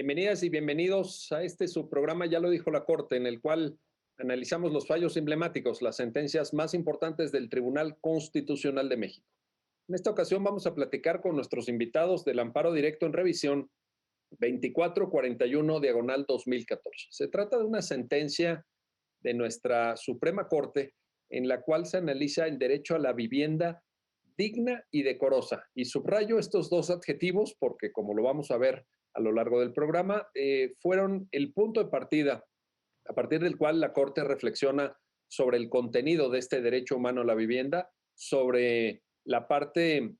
Bienvenidas y bienvenidos a este su programa, ya lo dijo la Corte, en el cual analizamos los fallos emblemáticos, las sentencias más importantes del Tribunal Constitucional de México. En esta ocasión vamos a platicar con nuestros invitados del amparo directo en revisión 2441/2014. Se trata de una sentencia de nuestra Suprema Corte en la cual se analiza el derecho a la vivienda digna y decorosa. Y subrayo estos dos adjetivos porque, como lo vamos a ver a lo largo del programa, fueron el punto de partida a partir del cual la Corte reflexiona sobre el contenido de este derecho humano a la vivienda, sobre la parte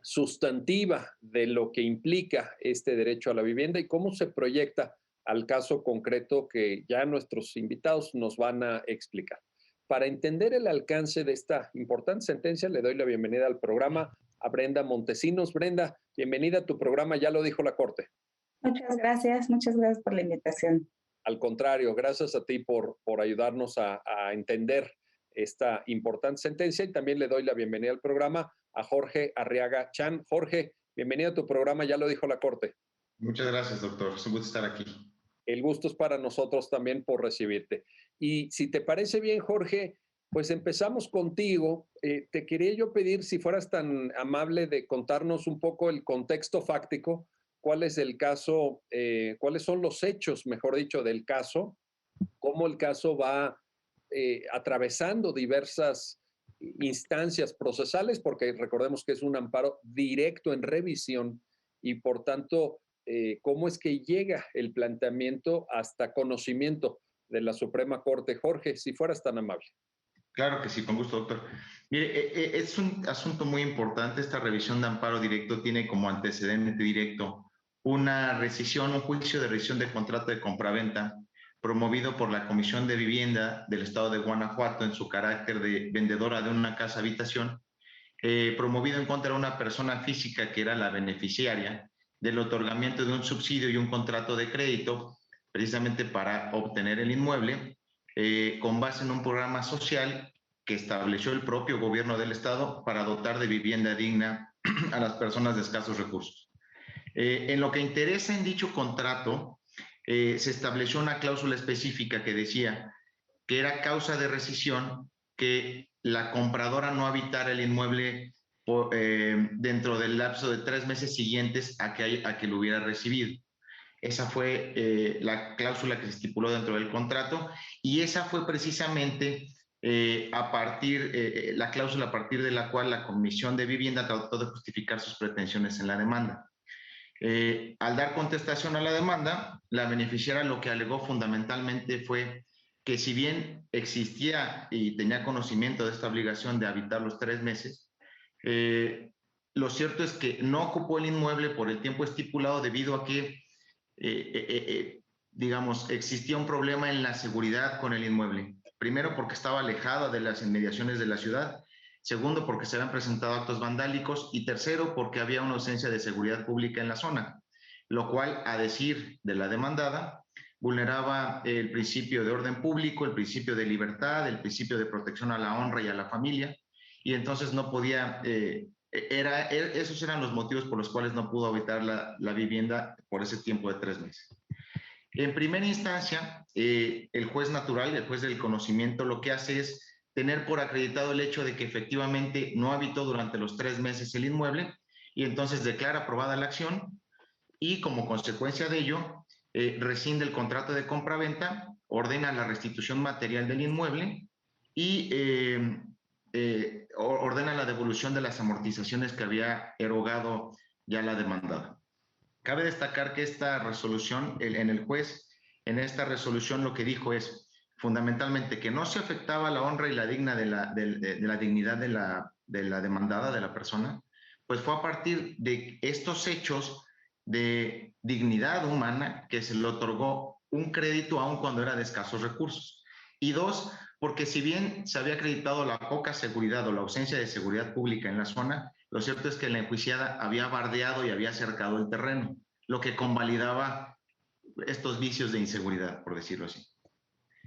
sustantiva de lo que implica este derecho a la vivienda y cómo se proyecta al caso concreto que ya nuestros invitados nos van a explicar. Para entender el alcance de esta importante sentencia, le doy la bienvenida al programa a Brenda Montesinos. Brenda, bienvenida a tu programa, ya lo dijo la Corte. Muchas gracias por la invitación. Al contrario, gracias a ti por ayudarnos a entender esta importante sentencia, y también le doy la bienvenida al programa a Jorge Arriaga Chan. Jorge, bienvenido a tu programa, ya lo dijo la Corte. Muchas gracias, doctor. Es un gusto estar aquí. El gusto es para nosotros también por recibirte. Y si te parece bien, Jorge, pues empezamos contigo. Te quería yo pedir si fueras tan amable de contarnos un poco el contexto fáctico, cuál es el caso, cuáles son los hechos, mejor dicho, del caso, cómo el caso va atravesando diversas instancias procesales, porque recordemos que es un amparo directo en revisión y por tanto, cómo es que llega el planteamiento hasta conocimiento de la Suprema Corte. Jorge, si fueras tan amable. Claro que sí, con gusto, doctor. Mire, es un asunto muy importante. Esta revisión de amparo directo tiene como antecedente directo una rescisión, un juicio de rescisión de contrato de compraventa promovido por la Comisión de Vivienda del Estado de Guanajuato en su carácter de vendedora de una casa habitación, promovido en contra de una persona física que era la beneficiaria del otorgamiento de un subsidio y un contrato de crédito precisamente para obtener el inmueble con base en un programa social que estableció el propio gobierno del Estado para dotar de vivienda digna a las personas de escasos recursos. En lo que interesa en dicho contrato, se estableció una cláusula específica que decía que era causa de rescisión que la compradora no habitara el inmueble dentro del lapso de 3 meses siguientes a que lo hubiera recibido. Esa fue la cláusula que se estipuló dentro del contrato y esa fue precisamente la cláusula a partir de la cual la Comisión de Vivienda trató de justificar sus pretensiones en la demanda. Al dar contestación a la demanda, la beneficiaria lo que alegó fundamentalmente fue que si bien existía y tenía conocimiento de esta obligación de habitar los 3 meses, lo cierto es que no ocupó el inmueble por el tiempo estipulado debido a que, digamos, existía un problema en la seguridad con el inmueble. Primero, porque estaba alejada de las inmediaciones de la ciudad. Segundo, porque se habían presentado actos vandálicos. Y tercero, porque había una ausencia de seguridad pública en la zona, lo cual, a decir de la demandada, vulneraba el principio de orden público, el principio de libertad, el principio de protección a la honra y a la familia. Y entonces no podía, esos eran los motivos por los cuales no pudo habitar la vivienda por ese tiempo de 3 meses. En primera instancia, el juez natural, el juez del conocimiento, lo que hace es tener por acreditado el hecho de que efectivamente no habitó durante los 3 meses el inmueble y entonces declara aprobada la acción y como consecuencia de ello rescinde el contrato de compraventa, ordena la restitución material del inmueble y ordena la devolución de las amortizaciones que había erogado ya la demandada. Cabe destacar que esta resolución, el juez en esta resolución lo que dijo es fundamentalmente que no se afectaba la honra y la dignidad de la demandada, de la persona, pues fue a partir de estos hechos de dignidad humana que se le otorgó un crédito aun cuando era de escasos recursos. Y dos, porque si bien se había acreditado la poca seguridad o la ausencia de seguridad pública en la zona, lo cierto es que la enjuiciada había bardeado y había cercado el terreno, lo que convalidaba estos vicios de inseguridad, por decirlo así.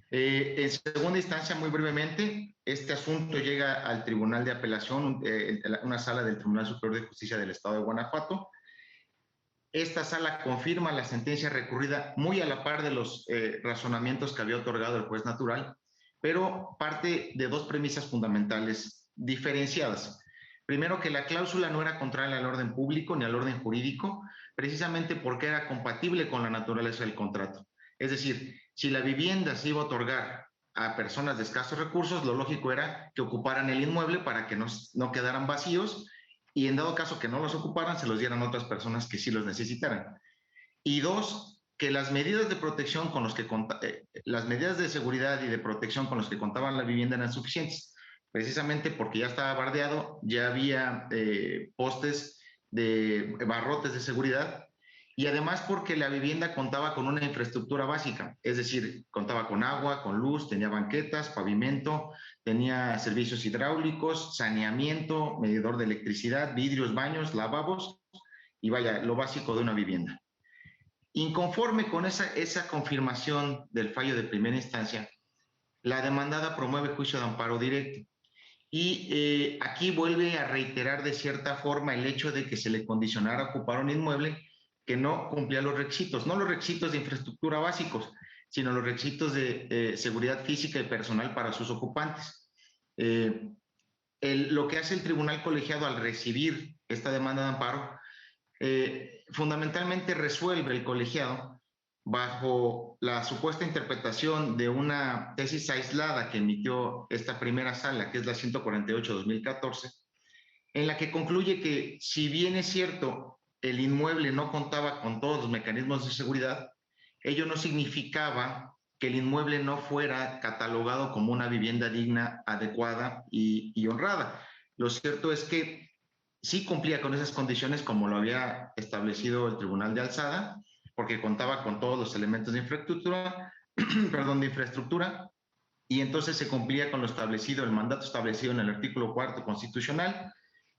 En segunda instancia, muy brevemente, este asunto llega al Tribunal de Apelación, una sala del Tribunal Superior de Justicia del Estado de Guanajuato. esta sala confirma la sentencia recurrida muy a la par de los razonamientos que había otorgado el juez natural, pero parte de dos premisas fundamentales diferenciadas. Primero, que la cláusula no era contraria al orden público ni al orden jurídico, precisamente porque era compatible con la naturaleza del contrato. Es decir, si la vivienda se iba a otorgar a personas de escasos recursos, lo lógico era que ocuparan el inmueble para que no quedaran vacíos, y en dado caso que no los ocuparan, se los dieran a otras personas que sí los necesitaran. Y dos, que las medidas de protección con los que las medidas de seguridad y de protección con los que contaban la vivienda eran suficientes, precisamente porque ya estaba bardeado, ya había postes de barrotes de seguridad, y además porque la vivienda contaba con una infraestructura básica, es decir, contaba con agua, con luz, tenía banquetas, pavimento, tenía servicios hidráulicos, saneamiento, medidor de electricidad, vidrios, baños, lavabos, y vaya, lo básico de una vivienda. Inconforme con esa confirmación del fallo de primera instancia, la demandada promueve juicio de amparo directo. Y aquí vuelve a reiterar de cierta forma el hecho de que se le condicionara a ocupar un inmueble que no cumplía los requisitos, no los requisitos de infraestructura básicos, sino los requisitos de seguridad física y personal para sus ocupantes. Lo que hace el tribunal colegiado al recibir esta demanda de amparo, fundamentalmente resuelve el colegiado bajo la supuesta interpretación de una tesis aislada que emitió esta primera sala, que es la 148/2014, en la que concluye que, si bien es cierto, el inmueble no contaba con todos los mecanismos de seguridad, ello no significaba que el inmueble no fuera catalogado como una vivienda digna, adecuada y honrada. Lo cierto es que sí cumplía con esas condiciones como lo había establecido el Tribunal de Alzada, porque contaba con todos los elementos de infraestructura, perdón, de infraestructura, y entonces se cumplía con lo establecido, el mandato establecido en el artículo 4 constitucional,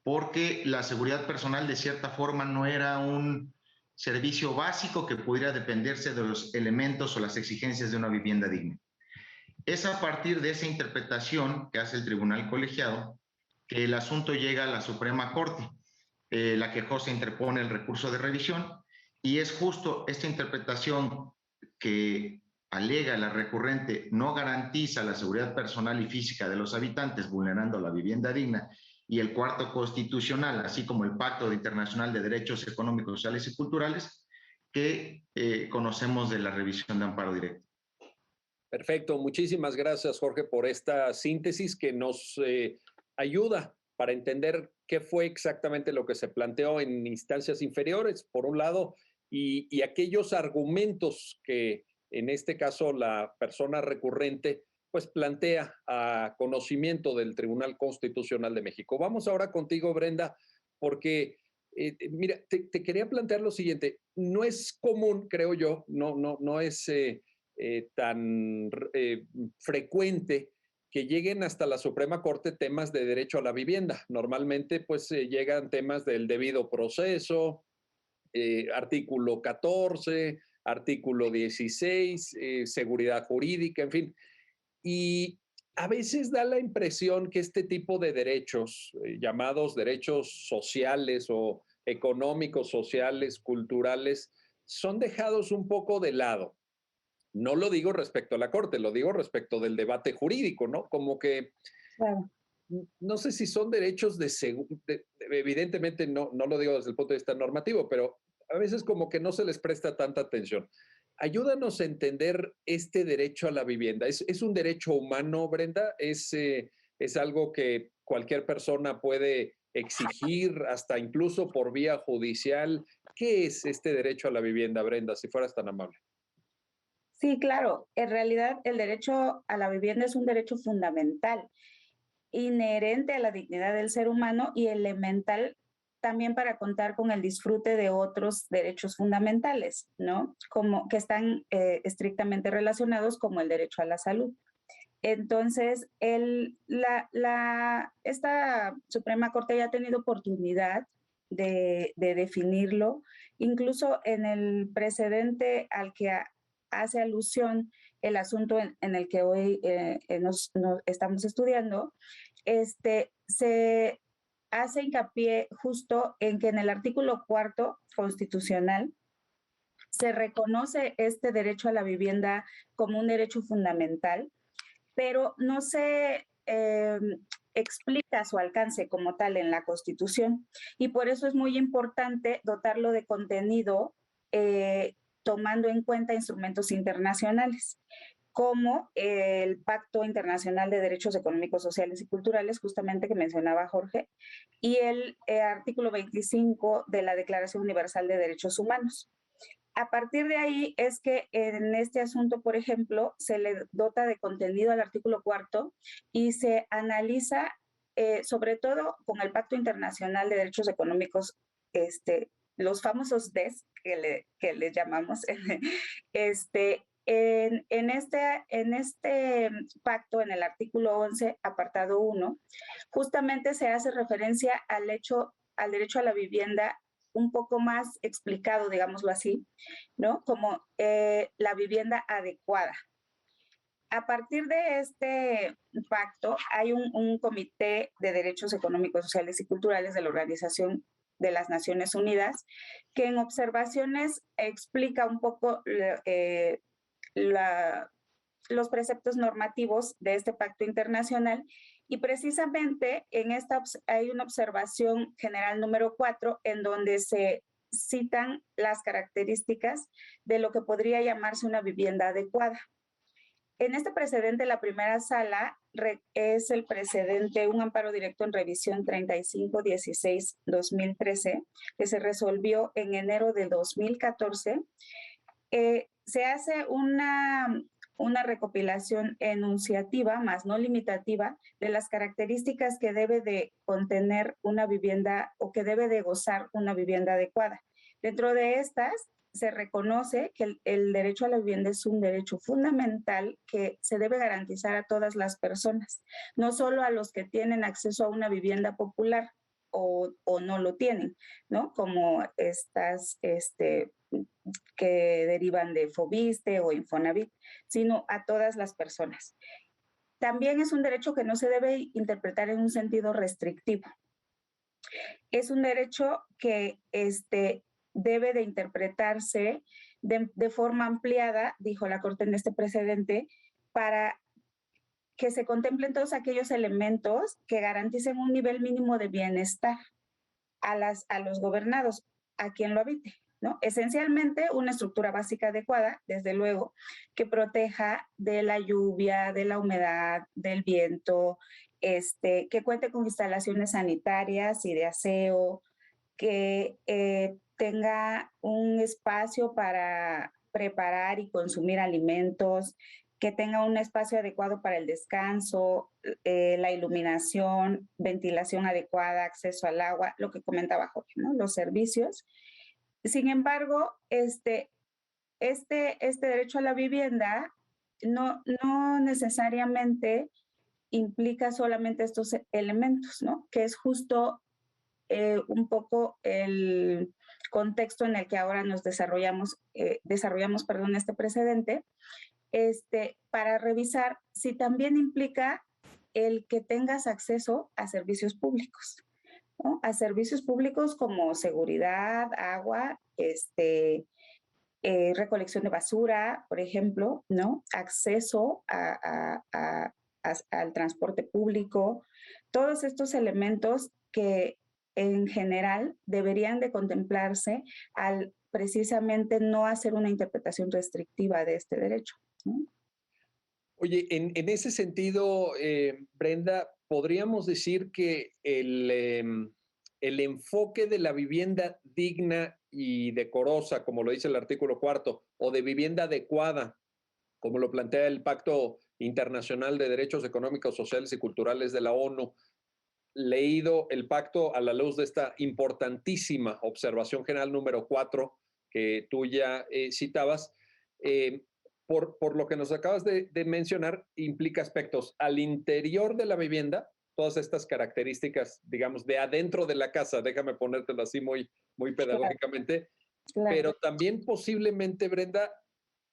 porque la seguridad personal de cierta forma no era un servicio básico que pudiera dependerse de los elementos o las exigencias de una vivienda digna. Es a partir de esa interpretación que hace el tribunal colegiado que el asunto llega a la Suprema Corte. La quejosa interpone el recurso de revisión, y es justo esta interpretación que alega la recurrente no garantiza la seguridad personal y física de los habitantes, vulnerando la vivienda digna, y el cuarto constitucional, así como el Pacto Internacional de Derechos Económicos, Sociales y Culturales, que conocemos de la revisión de amparo directo. Perfecto, muchísimas gracias, Jorge, por esta síntesis que nos ayuda para entender qué fue exactamente lo que se planteó en instancias inferiores, por un lado, y aquellos argumentos que en este caso la persona recurrente pues plantea a conocimiento del Tribunal Constitucional de México. Vamos ahora contigo, Brenda, porque mira, te quería plantear lo siguiente. No es común, creo yo, no es tan frecuente que lleguen hasta la Suprema Corte temas de derecho a la vivienda. Normalmente, pues, llegan temas del debido proceso, artículo 14, artículo 16, seguridad jurídica, en fin. Y a veces da la impresión que este tipo de derechos, llamados derechos sociales o económicos, sociales, culturales, son dejados un poco de lado. No lo digo respecto a la Corte, lo digo respecto del debate jurídico, ¿no? Como que Claro. no sé si son derechos evidentemente no lo digo desde el punto de vista normativo, pero a veces como que no se les presta tanta atención. Ayúdanos a entender este derecho a la vivienda. ¿Es un derecho humano, Brenda? ¿Es algo que cualquier persona puede exigir, hasta incluso por vía judicial? ¿Qué es este derecho a la vivienda, Brenda, si fueras tan amable? Sí, claro. En realidad, el derecho a la vivienda es un derecho fundamental, inherente a la dignidad del ser humano y elemental también para contar con el disfrute de otros derechos fundamentales, ¿no? Como que están estrictamente relacionados, como el derecho a la salud. Entonces, esta Suprema Corte ya ha tenido oportunidad de definirlo, incluso en el precedente al que hace alusión el asunto en el que hoy nos estamos estudiando, se hace hincapié justo en que en el artículo 4 constitucional se reconoce este derecho a la vivienda como un derecho fundamental, pero no se explica su alcance como tal en la Constitución. Y por eso es muy importante dotarlo de contenido tomando en cuenta instrumentos internacionales, como el Pacto Internacional de Derechos Económicos, Sociales y Culturales, justamente que mencionaba Jorge, y el artículo 25 de la Declaración Universal de Derechos Humanos. A partir de ahí es que en este asunto, por ejemplo, se le dota de contenido al artículo 4 y se analiza, sobre todo con el Pacto Internacional de Derechos Económicos, los famosos DES que le llamamos, en este pacto, en el artículo 11, apartado 1, justamente se hace referencia al derecho a la vivienda un poco más explicado, digámoslo así, ¿no? Como la vivienda adecuada. A partir de este pacto hay un comité de derechos económicos, sociales y culturales de la Organización de las Naciones Unidas que en observaciones explica un poco los preceptos normativos de este pacto internacional y precisamente en esta hay una observación general número 4 en donde se citan las características de lo que podría llamarse una vivienda adecuada. En este precedente, la primera sala es el precedente, un amparo directo en revisión 3516-2013, que se resolvió en enero de 2014. Se hace una recopilación enunciativa, más no limitativa, de las características que debe de contener una vivienda o que debe de gozar una vivienda adecuada. Dentro de estas, se reconoce que el derecho a la vivienda es un derecho fundamental que se debe garantizar a todas las personas, no solo a los que tienen acceso a una vivienda popular o no lo tienen, ¿no? Como estas que derivan de Fobiste o Infonavit, sino a todas las personas. También es un derecho que no se debe interpretar en un sentido restrictivo. Es un derecho que debe de interpretarse de forma ampliada, dijo la Corte en este precedente, para que se contemplen todos aquellos elementos que garanticen un nivel mínimo de bienestar a los gobernados, a quien lo habite, ¿no? Esencialmente una estructura básica adecuada, desde luego, que proteja de la lluvia, de la humedad, del viento, que cuente con instalaciones sanitarias y de aseo, que tenga un espacio para preparar y consumir alimentos, que tenga un espacio adecuado para el descanso, la iluminación, ventilación adecuada, acceso al agua, lo que comentaba Jorge, ¿no? Los servicios. Sin embargo, este derecho a la vivienda no necesariamente implica solamente estos elementos, ¿no? Que es justo un poco el contexto en el que ahora nos desarrollamos este precedente, para revisar si también implica el que tengas acceso a servicios públicos, ¿no? A servicios públicos como seguridad, agua, recolección de basura, por ejemplo, ¿no? Acceso al transporte público, todos estos elementos que en general deberían de contemplarse al precisamente no hacer una interpretación restrictiva de este derecho, ¿no? Oye, en ese sentido, Brenda, podríamos decir que el enfoque de la vivienda digna y decorosa, como lo dice el artículo 4, o de vivienda adecuada, como lo plantea el Pacto Internacional de Derechos Económicos, Sociales y Culturales de la ONU, leído el pacto a la luz de esta importantísima observación general número 4 que tú ya citabas, por lo que nos acabas de mencionar, implica aspectos al interior de la vivienda, todas estas características, digamos, de adentro de la casa, déjame ponértelo así muy pedagógicamente, Claro. pero también posiblemente, Brenda,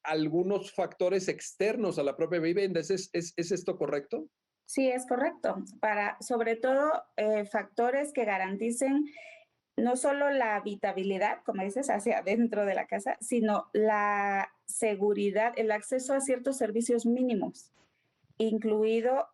algunos factores externos a la propia vivienda. ¿Es esto correcto? Sí, es correcto. Sobre todo, factores que garanticen no solo la habitabilidad, como dices, hacia adentro de la casa, sino la seguridad, el acceso a ciertos servicios mínimos, incluido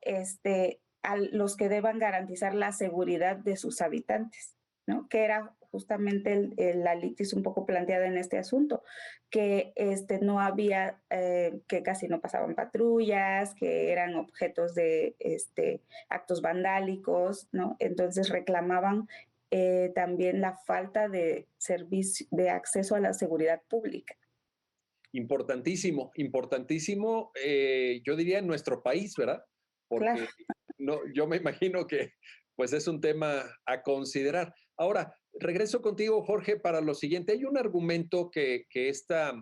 a los que deban garantizar la seguridad de sus habitantes, ¿no? Que era justamente la litis un poco planteada en este asunto, que no había, que casi no pasaban patrullas, que eran objetos de actos vandálicos, ¿no? Entonces reclamaban también la falta de servicio, de acceso a la seguridad pública. Importantísimo, importantísimo, yo diría en nuestro país, ¿verdad? Claro. Porque no, yo me imagino que pues es un tema a considerar. Ahora, regreso contigo, Jorge, para lo siguiente. Hay un argumento que esta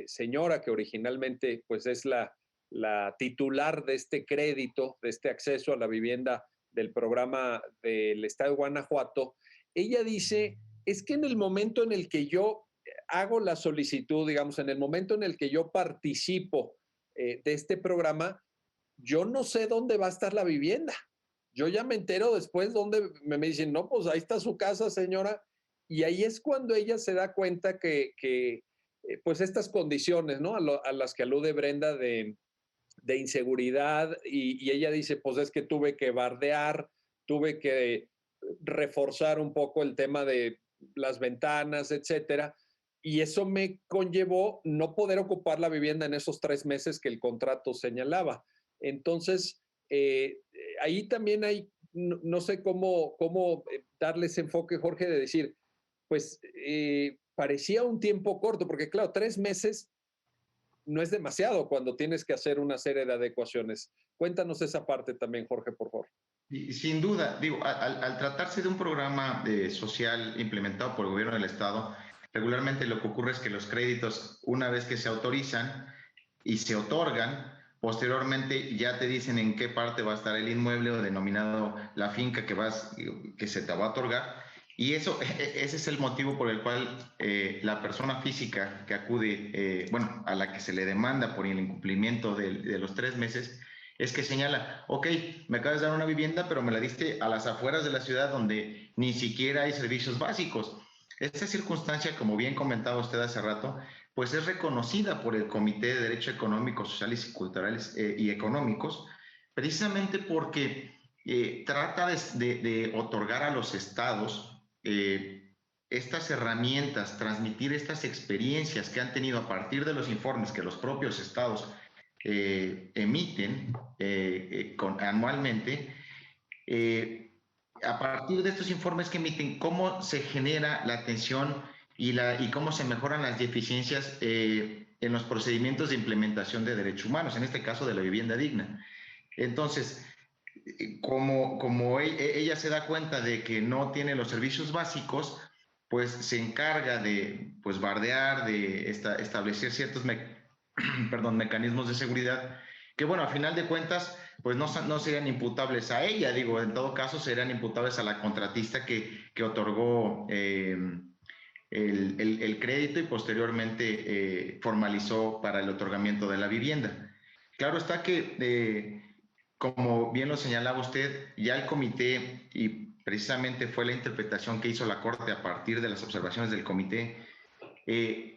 señora, que originalmente pues es la titular de este crédito, de este acceso a la vivienda del programa del Estado de Guanajuato, ella dice, es que en el momento en el que yo hago la solicitud, digamos, en el momento en el que yo participo de este programa, yo no sé dónde va a estar la vivienda. Yo ya me entero después donde me dicen, no, pues ahí está su casa, señora. Y ahí es cuando ella se da cuenta que pues estas condiciones, ¿no? A las que alude Brenda de inseguridad y ella dice, pues es que tuve que bardear, tuve que reforzar un poco el tema de las ventanas, etcétera. Y eso me conllevó no poder ocupar la vivienda en esos 3 meses que el contrato señalaba. Entonces, ahí también hay, no sé cómo darle ese enfoque, Jorge, de decir, pues parecía un tiempo corto, porque claro, 3 meses no es demasiado cuando tienes que hacer una serie de adecuaciones. Cuéntanos esa parte también, Jorge, por favor. Y sin duda, digo, al tratarse de un programa social implementado por el gobierno del estado, regularmente lo que ocurre es que los créditos, una vez que se autorizan y se otorgan, posteriormente ya te dicen en qué parte va a estar el inmueble o denominado la finca que se te va a otorgar. Y eso, ese es el motivo por el cual la persona física que acude, bueno, a la que se le demanda por el incumplimiento de los 3 meses, es que señala, ok, me acabas de dar una vivienda, pero me la diste a las afueras de la ciudad donde ni siquiera hay servicios básicos. Esta circunstancia, como bien comentaba usted hace rato, pues es reconocida por el Comité de Derechos Económicos, Sociales y Culturales y Económicos, precisamente porque trata de otorgar a los estados estas herramientas, transmitir estas experiencias que han tenido a partir de los informes que los propios estados emiten anualmente, a partir de estos informes que emiten, cómo se genera la atención y cómo se mejoran las deficiencias en los procedimientos de implementación de derechos humanos, en este caso de la vivienda digna. Entonces, como ella se da cuenta de que no tiene los servicios básicos, pues se encarga de pues bardear, de establecer ciertos mecanismos de seguridad que, bueno, a final de cuentas, pues no serían imputables a ella, digo, en todo caso serían imputables a la contratista que otorgó el crédito y posteriormente formalizó para el otorgamiento de la vivienda. Claro está que, como bien lo señalaba usted, ya el comité, y precisamente fue la interpretación que hizo la Corte a partir de las observaciones del comité,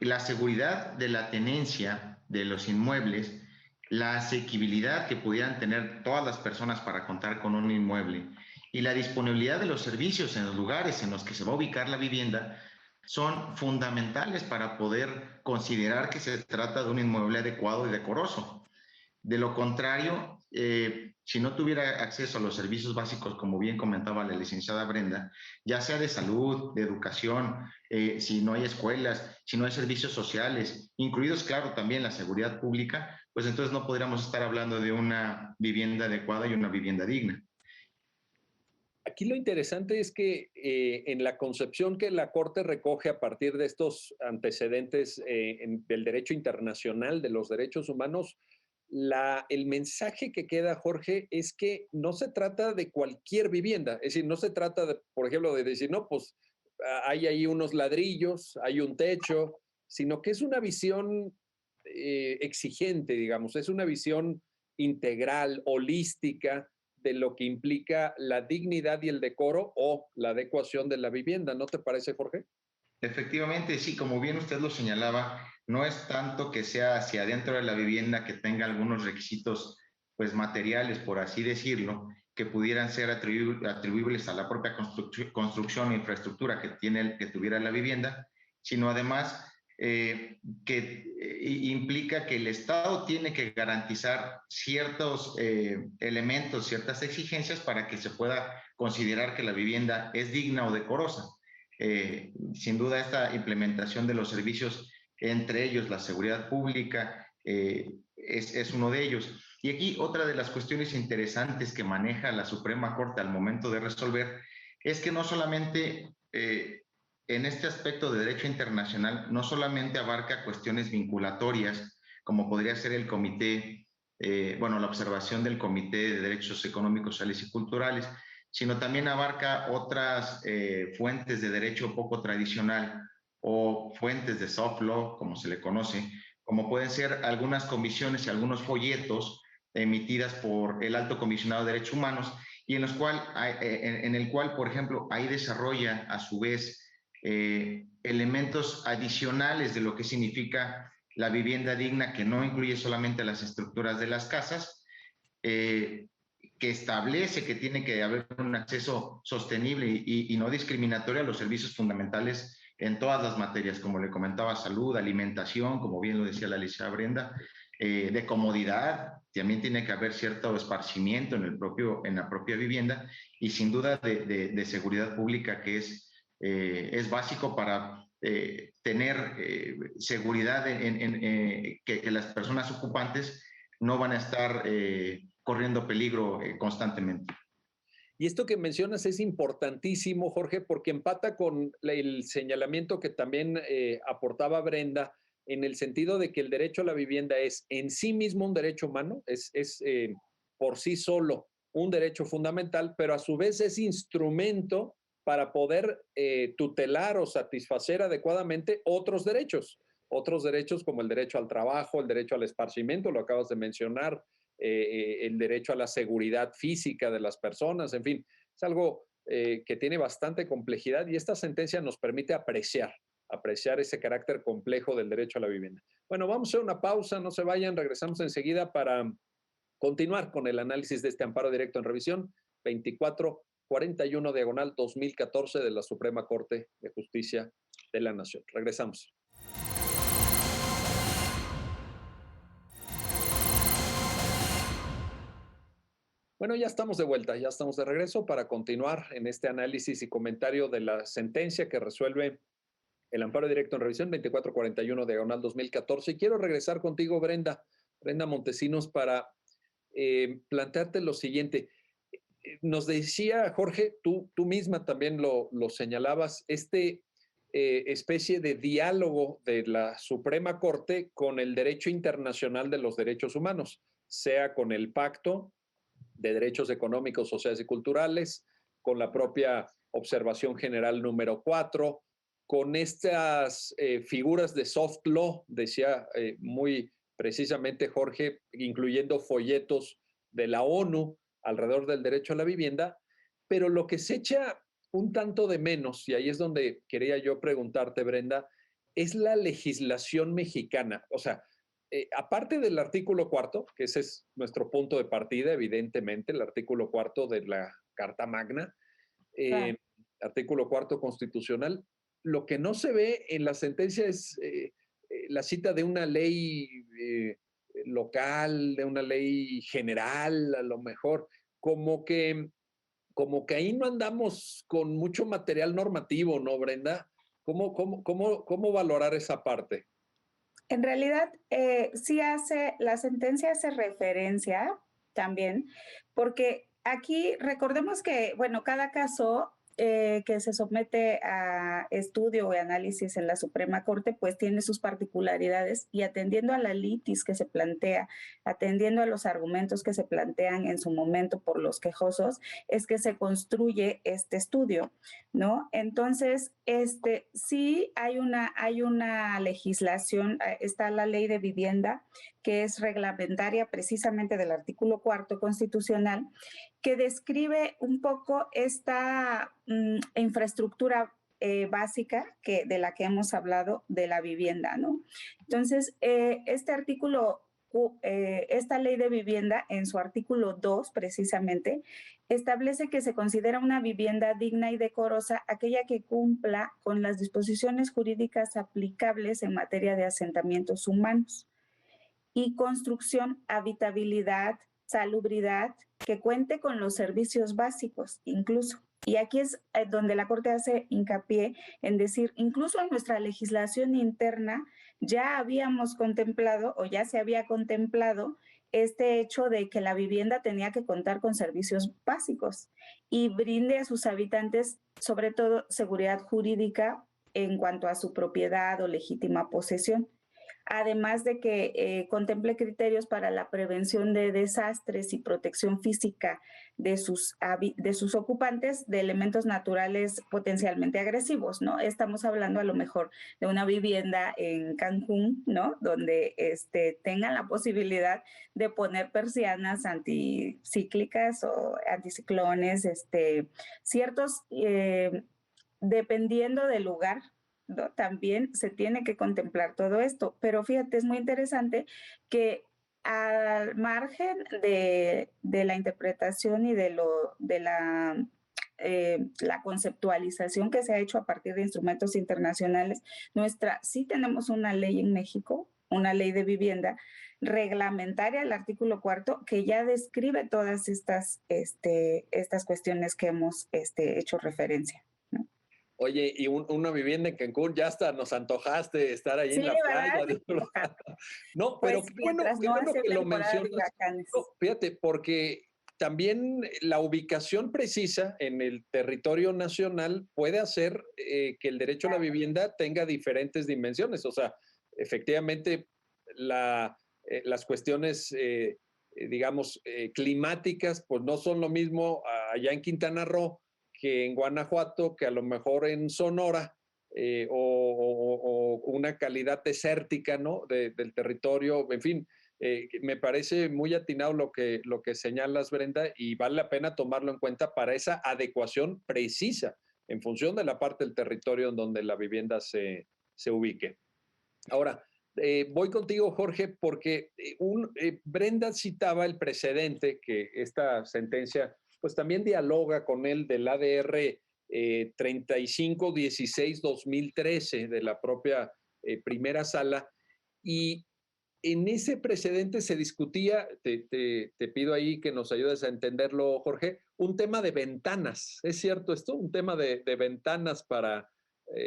la seguridad de la tenencia de los inmuebles, la asequibilidad que pudieran tener todas las personas para contar con un inmueble y la disponibilidad de los servicios en los lugares en los que se va a ubicar la vivienda son fundamentales para poder considerar que se trata de un inmueble adecuado y decoroso. De lo contrario, si no tuviera acceso a los servicios básicos, como bien comentaba la licenciada Brenda, ya sea de salud, de educación, si no hay escuelas, si no hay servicios sociales, incluidos, claro, también la seguridad pública, pues entonces no podríamos estar hablando de una vivienda adecuada y una vivienda digna. Aquí lo interesante es que en la concepción que la Corte recoge a partir de estos antecedentes del derecho internacional de los derechos humanos, el mensaje que queda, Jorge, es que no se trata de cualquier vivienda. Es decir, no se trata, por ejemplo, de decir, no, pues hay ahí unos ladrillos, hay un techo, sino que es una visión exigente, digamos, es una visión integral, holística, de lo que implica la dignidad y el decoro o la adecuación de la vivienda. ¿No te parece, Jorge? Efectivamente, sí, como bien usted lo señalaba, no es tanto que sea hacia adentro de la vivienda que tenga algunos requisitos, pues materiales, por así decirlo, que pudieran ser atribuibles a la propia construcción e infraestructura que tuviera la vivienda, sino además implica que el Estado tiene que garantizar ciertos elementos, ciertas exigencias para que se pueda considerar que la vivienda es digna o decorosa. Sin duda, esta implementación de los servicios, entre ellos la seguridad pública, es uno de ellos. Y aquí otra de las cuestiones interesantes que maneja la Suprema Corte al momento de resolver es que no solamente en este aspecto de derecho internacional, no solamente abarca cuestiones vinculatorias, como podría ser el comité, la observación del Comité de Derechos Económicos, Sociales y Culturales, sino también abarca otras fuentes de derecho poco tradicional o fuentes de soft law, como se le conoce, como pueden ser algunas comisiones y algunos folletos emitidas por el Alto Comisionado de Derechos Humanos y en el cual, por ejemplo, ahí desarrolla a su vez elementos adicionales de lo que significa la vivienda digna, que no incluye solamente las estructuras de las casas, que establece que tiene que haber un acceso sostenible y no discriminatorio a los servicios fundamentales en todas las materias, como le comentaba, salud, alimentación, como bien lo decía la licenciada Brenda, de comodidad, también tiene que haber cierto esparcimiento en la propia vivienda y sin duda de seguridad pública, que es básico para tener seguridad que las personas ocupantes no van a estar corriendo peligro constantemente. Y esto que mencionas es importantísimo, Jorge, porque empata con el señalamiento que también aportaba Brenda, en el sentido de que el derecho a la vivienda es en sí mismo un derecho humano, es por sí solo un derecho fundamental, pero a su vez es instrumento para poder tutelar o satisfacer adecuadamente otros derechos como el derecho al trabajo, el derecho al esparcimiento, lo acabas de mencionar, el derecho a la seguridad física de las personas, en fin, es algo que tiene bastante complejidad y esta sentencia nos permite apreciar ese carácter complejo del derecho a la vivienda. Bueno, vamos a hacer una pausa, no se vayan, regresamos enseguida para continuar con el análisis de este amparo directo en revisión 2441/2014 de la Suprema Corte de Justicia de la Nación. Regresamos. Bueno, ya estamos de vuelta, ya estamos de regreso para continuar en este análisis y comentario de la sentencia que resuelve el amparo directo en revisión 2441/2014. Y quiero regresar contigo, Brenda Montesinos, para plantearte lo siguiente. Nos decía Jorge, tú misma también lo señalabas, especie de diálogo de la Suprema Corte con el derecho internacional de los derechos humanos, sea con el Pacto de Derechos Económicos, Sociales y Culturales, con la propia Observación General número 4, con estas figuras de soft law, decía muy precisamente Jorge, incluyendo folletos de la ONU alrededor del derecho a la vivienda, pero lo que se echa un tanto de menos, y ahí es donde quería yo preguntarte, Brenda, es la legislación mexicana. O sea, aparte del artículo 4, que ese es nuestro punto de partida, evidentemente, el artículo 4 de la Carta Magna, artículo 4 constitucional, lo que no se ve en la sentencia es la cita de una ley local, de una ley general, a lo mejor, como que ahí no andamos con mucho material normativo, ¿no, Brenda? ¿Cómo valorar esa parte? En realidad, sí la sentencia hace referencia también, porque aquí recordemos que, bueno, cada caso que se somete a estudio o análisis en la Suprema Corte, pues tiene sus particularidades y atendiendo a la litis que se plantea, atendiendo a los argumentos que se plantean en su momento por los quejosos, es que se construye este estudio, ¿no? Entonces, sí hay una legislación, está la Ley de Vivienda, que es reglamentaria precisamente del artículo 4 constitucional, que describe un poco esta infraestructura básica de la que hemos hablado de la vivienda, ¿no? Entonces, este artículo, esta ley de vivienda, en su artículo 2, precisamente, establece que se considera una vivienda digna y decorosa aquella que cumpla con las disposiciones jurídicas aplicables en materia de asentamientos humanos y construcción, habitabilidad, salubridad, que cuente con los servicios básicos, incluso. Y aquí es donde la Corte hace hincapié en decir, incluso en nuestra legislación interna ya habíamos contemplado o ya se había contemplado este hecho de que la vivienda tenía que contar con servicios básicos y brinde a sus habitantes, sobre todo, seguridad jurídica en cuanto a su propiedad o legítima posesión. Además de que contemple criterios para la prevención de desastres y protección física de sus ocupantes de elementos naturales potencialmente agresivos, ¿no? Estamos hablando a lo mejor de una vivienda en Cancún, ¿no? Donde tengan la posibilidad de poner persianas anticíclicas o anticiclones, ciertos, dependiendo del lugar, ¿no? También se tiene que contemplar todo esto, pero fíjate, es muy interesante que al margen de la interpretación y de la conceptualización que se ha hecho a partir de instrumentos internacionales, sí tenemos una ley en México, una ley de vivienda reglamentaria, el artículo 4, que ya describe todas estas cuestiones que hemos hecho referencia. Oye, y una vivienda en Cancún, ya hasta nos antojaste estar ahí Sí, en la playa. No, pero pues qué bueno que lo mencionas. No, fíjate, porque también la ubicación precisa en el territorio nacional puede hacer que el derecho a la vivienda tenga diferentes dimensiones. O sea, efectivamente, las cuestiones, digamos, climáticas, pues no son lo mismo allá en Quintana Roo que en Guanajuato, que a lo mejor en Sonora, o una calidad desértica, ¿no? Del territorio, en fin, me parece muy atinado lo que señalas, Brenda, y vale la pena tomarlo en cuenta para esa adecuación precisa en función de la parte del territorio en donde la vivienda se ubique. Ahora, voy contigo, Jorge, porque Brenda citaba el precedente que esta sentencia pues también dialoga con él del ADR 3516-2013 de la propia primera sala, y en ese precedente se discutía, te pido ahí que nos ayudes a entenderlo, Jorge, un tema de ventanas. ¿Es cierto esto? Un tema de ventanas para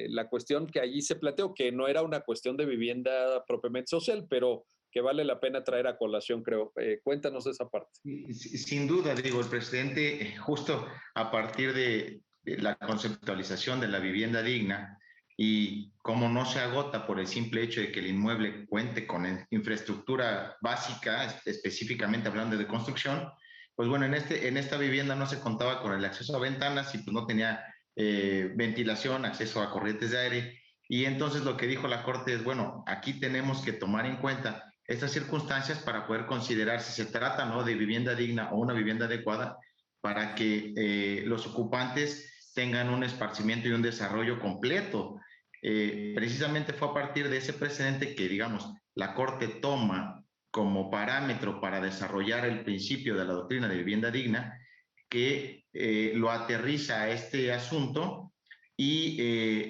la cuestión que allí se planteó, que no era una cuestión de vivienda propiamente social, pero que vale la pena traer a colación, creo. Cuéntanos esa parte. Sin duda, digo, el presidente, justo a partir de la conceptualización de la vivienda digna y cómo no se agota por el simple hecho de que el inmueble cuente con infraestructura básica, específicamente hablando de construcción, pues bueno, en esta vivienda no se contaba con el acceso a ventanas y pues no tenía ventilación, acceso a corrientes de aire. Y entonces lo que dijo la Corte es, bueno, aquí tenemos que tomar en cuenta estas circunstancias para poder considerar si se trata, ¿no?, de vivienda digna o una vivienda adecuada para que los ocupantes tengan un esparcimiento y un desarrollo completo. Precisamente fue a partir de ese precedente que, digamos, la Corte toma como parámetro para desarrollar el principio de la doctrina de vivienda digna, que lo aterriza a este asunto y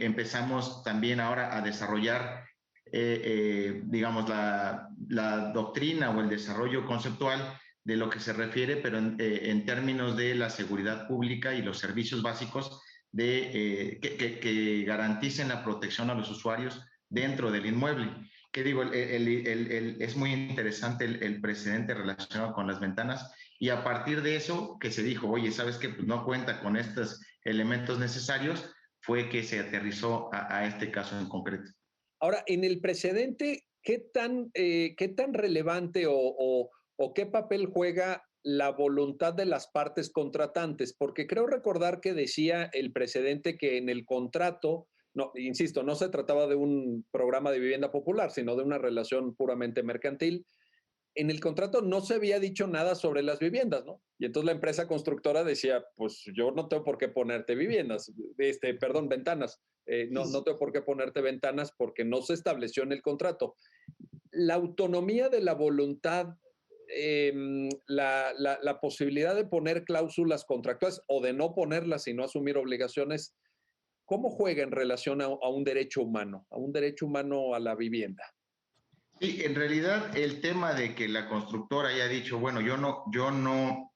empezamos también ahora a desarrollar digamos, la doctrina o el desarrollo conceptual de lo que se refiere, pero en términos de la seguridad pública y los servicios básicos que garanticen la protección a los usuarios dentro del inmueble. Que digo, es muy interesante el precedente relacionado con las ventanas, y a partir de eso que se dijo, oye, ¿sabes qué? Pues no cuenta con estos elementos necesarios, fue que se aterrizó a este caso en concreto. Ahora, en el precedente, qué tan relevante o qué papel juega la voluntad de las partes contratantes? Porque creo recordar que decía el precedente que en el contrato, no, insisto, no se trataba de un programa de vivienda popular, sino de una relación puramente mercantil. en el contrato no se había dicho nada sobre las viviendas, ¿no? Y entonces la empresa constructora decía, pues yo no tengo por qué ponerte viviendas, ventanas. No tengo por qué ponerte ventanas porque no se estableció en el contrato. La autonomía de la voluntad, la posibilidad de poner cláusulas contractuales o de no ponerlas y no asumir obligaciones, ¿cómo juega en relación a un derecho humano, a la vivienda? Sí, en realidad el tema de que la constructora haya dicho, bueno, yo no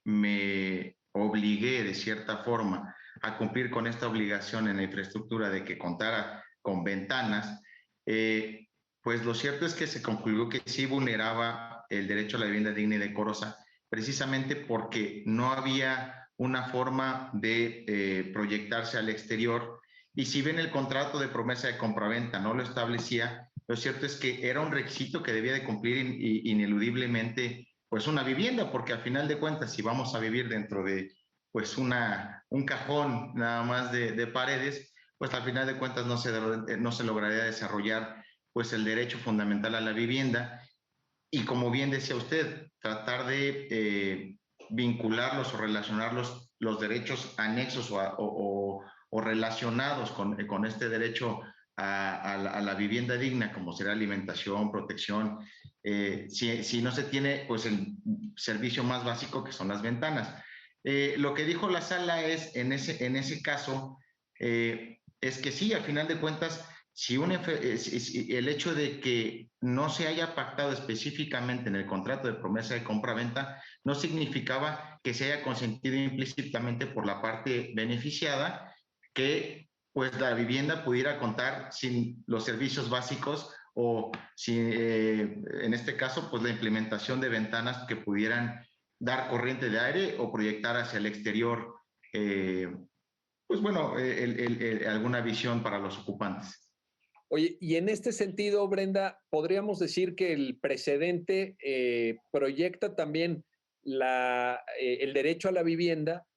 me obligué de cierta forma a cumplir con esta obligación en la infraestructura de que contara con ventanas, pues lo cierto es que se concluyó que sí vulneraba el derecho a la vivienda digna y decorosa, precisamente porque no había una forma de proyectarse al exterior. Y si bien el contrato de promesa de compraventa no lo establecía, lo cierto es que era un requisito que debía de cumplir ineludiblemente pues una vivienda, porque al final de cuentas, si vamos a vivir dentro de pues un cajón nada más de paredes, pues al final de cuentas no se lograría desarrollar pues el derecho fundamental a la vivienda. Y como bien decía usted, tratar de vincularlos o relacionar los derechos anexos o relacionados con este derecho a la vivienda digna, como será alimentación, protección, si no se tiene pues el servicio más básico que son las ventanas. Lo que dijo la sala es, en ese caso, es que sí, al final de cuentas, si el hecho de que no se haya pactado específicamente en el contrato de promesa de compra-venta no significaba que se haya consentido implícitamente por la parte beneficiada que pues la vivienda pudiera contar sin los servicios básicos o sin, en este caso, pues la implementación de ventanas que pudieran dar corriente de aire o proyectar hacia el exterior, pues bueno, alguna visión para los ocupantes. Oye, y en este sentido, Brenda, podríamos decir que el precedente proyecta también el derecho a la vivienda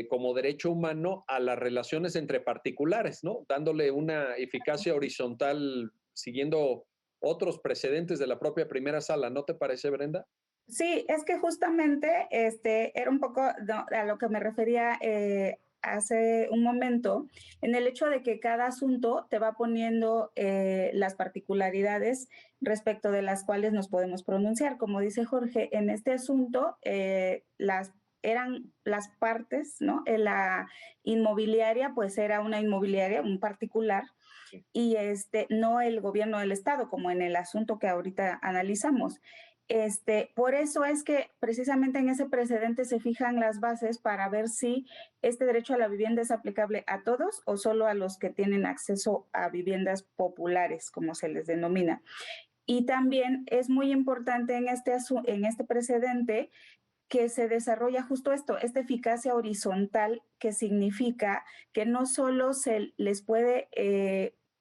como derecho humano a las relaciones entre particulares, ¿no? Dándole una eficacia horizontal siguiendo otros precedentes de la propia primera sala, ¿no te parece, Brenda? Sí, es que justamente era un poco a lo que me refería hace un momento, en el hecho de que cada asunto te va poniendo las particularidades respecto de las cuales nos podemos pronunciar. Como dice Jorge, en este asunto eran las partes, ¿no? La inmobiliaria, pues era una inmobiliaria, un particular, y no el gobierno del estado, como en el asunto que ahorita analizamos. Por eso es que precisamente en ese precedente se fijan las bases para ver si este derecho a la vivienda es aplicable a todos o solo a los que tienen acceso a viviendas populares, como se les denomina. Y también es muy importante en este precedente que se desarrolla justo esto, esta eficacia horizontal, que significa que no solo se les puede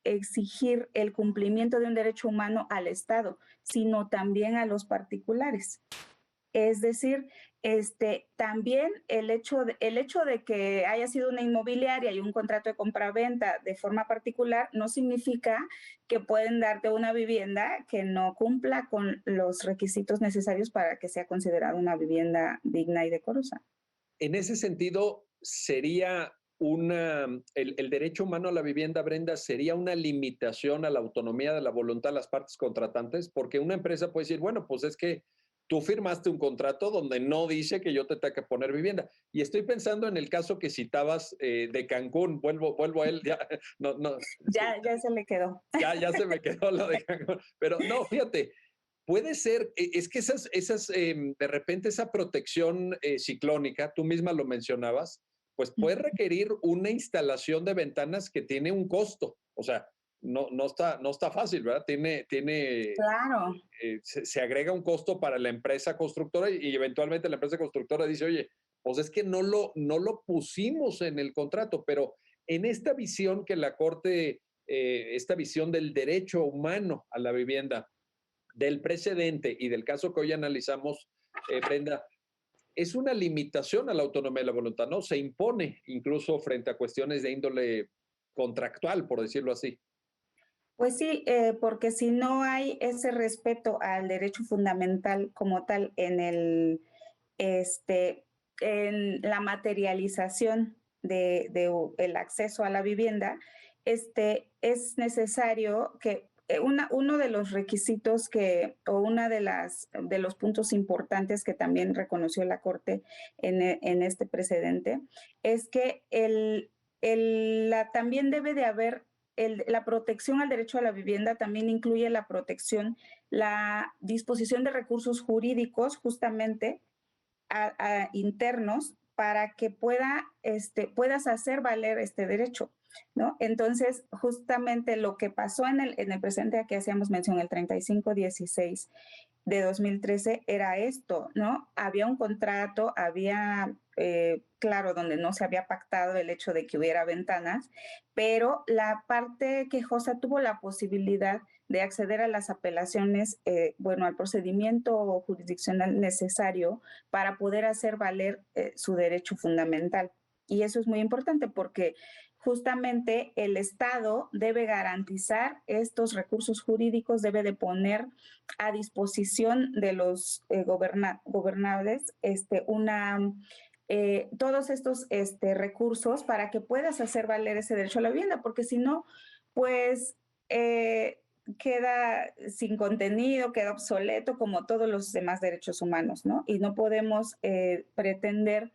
exigir el cumplimiento de un derecho humano al Estado, sino también a los particulares. Es decir, también el hecho de que haya sido una inmobiliaria y un contrato de compraventa de forma particular no significa que pueden darte una vivienda que no cumpla con los requisitos necesarios para que sea considerada una vivienda digna y decorosa. En ese sentido, sería el derecho humano a la vivienda, Brenda, sería una limitación a la autonomía de la voluntad de las partes contratantes, porque una empresa puede decir, bueno, pues es que tú firmaste un contrato donde no dice que yo te tenga que poner vivienda. Y estoy pensando en el caso que citabas de Cancún, vuelvo a él, ya, no, ya se le quedó. Ya se me quedó lo de Cancún, pero no, fíjate, puede ser, es que de repente esa protección ciclónica, tú misma lo mencionabas, pues puede requerir una instalación de ventanas que tiene un costo. O sea, no está fácil, ¿verdad? Claro. Se agrega un costo para la empresa constructora y eventualmente la empresa constructora dice, oye, pues es que no lo pusimos en el contrato, pero en esta visión que la Corte, esta visión del derecho humano a la vivienda, del precedente y del caso que hoy analizamos, Brenda, es una limitación a la autonomía de la voluntad, ¿no? Se impone incluso frente a cuestiones de índole contractual, por decirlo así. Pues sí, porque si no hay ese respeto al derecho fundamental como tal este, en la materialización el acceso a la vivienda, es necesario que uno de los requisitos o una de los puntos importantes que también reconoció la Corte en este precedente es que también debe de haber la protección al derecho a la vivienda también incluye la protección, la disposición de recursos jurídicos justamente internos para que puedas hacer valer este derecho, ¿no? Entonces, justamente lo que pasó en el presente a que hacíamos mención, el 3516 de 2013, era esto, ¿no? Había un contrato, claro, donde no se había pactado el hecho de que hubiera ventanas, pero la parte quejosa tuvo la posibilidad de acceder a las apelaciones, al procedimiento jurisdiccional necesario para poder hacer valer su derecho fundamental. Y eso es muy importante porque justamente el Estado debe garantizar estos recursos jurídicos, debe de poner a disposición de los gobernables todos estos recursos para que puedas hacer valer ese derecho a la vivienda, porque si no, pues queda sin contenido, queda obsoleto como todos los demás derechos humanos, ¿no? Y no podemos pretender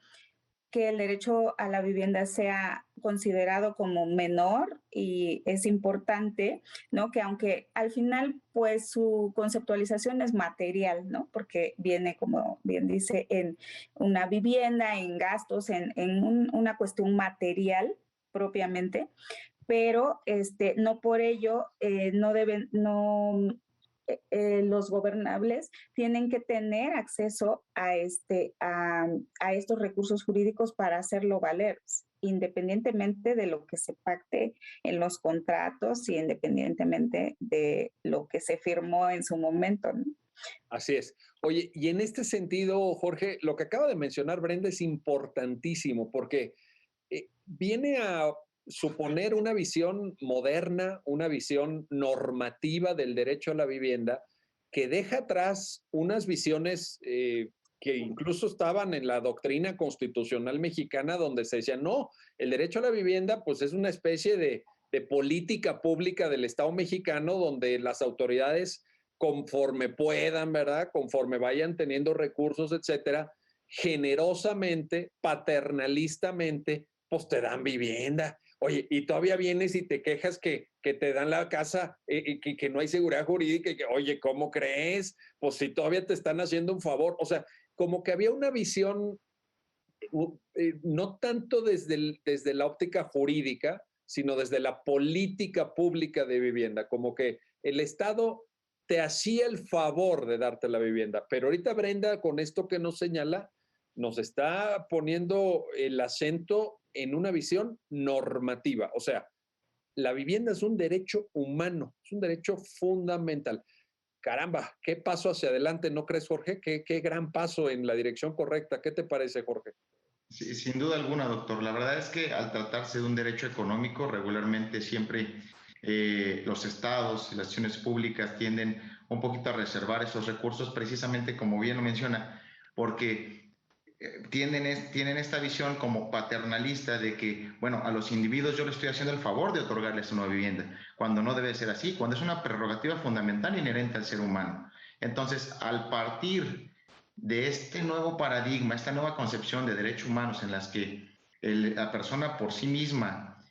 que el derecho a la vivienda sea considerado como menor y es importante, ¿no? Que aunque al final, pues su conceptualización es material, ¿no? Porque viene, como bien dice, en una vivienda, en gastos, una cuestión material propiamente, pero no por ello los gobernables tienen que tener acceso a estos recursos jurídicos para hacerlo valer, independientemente de lo que se pacte en los contratos y independientemente de lo que se firmó en su momento, ¿no? Así es. Oye, y en este sentido, Jorge, lo que acaba de mencionar Brenda es importantísimo porque viene a suponer una visión moderna, una visión normativa del derecho a la vivienda que deja atrás unas visiones que incluso estaban en la doctrina constitucional mexicana donde se decía, no, el derecho a la vivienda pues es una especie de política pública del Estado mexicano donde las autoridades conforme puedan, ¿verdad? Conforme vayan teniendo recursos, etcétera, generosamente, paternalistamente, pues te dan vivienda. Oye, y todavía vienes y te quejas que te dan la casa, que no hay seguridad jurídica, y que, oye, ¿cómo crees? Pues si todavía te están haciendo un favor. O sea, como que había una visión, no tanto desde la óptica jurídica, sino desde la política pública de vivienda, como que el Estado te hacía el favor de darte la vivienda. Pero ahorita Brenda, con esto que nos señala, nos está poniendo el acento en una visión normativa. O sea, la vivienda es un derecho humano, es un derecho fundamental. Caramba, qué paso hacia adelante, ¿no crees, Jorge? Qué gran paso en la dirección correcta. ¿Qué te parece, Jorge? Sí, sin duda alguna, doctor. La verdad es que al tratarse de un derecho económico, regularmente siempre los estados y las acciones públicas tienden un poquito a reservar esos recursos, precisamente como bien lo menciona, porque tienen esta visión como paternalista de que, bueno, a los individuos yo les estoy haciendo el favor de otorgarles una vivienda, cuando no debe ser así, cuando es una prerrogativa fundamental inherente al ser humano. Entonces, al partir de este nuevo paradigma, esta nueva concepción de derechos humanos en las que la persona por sí misma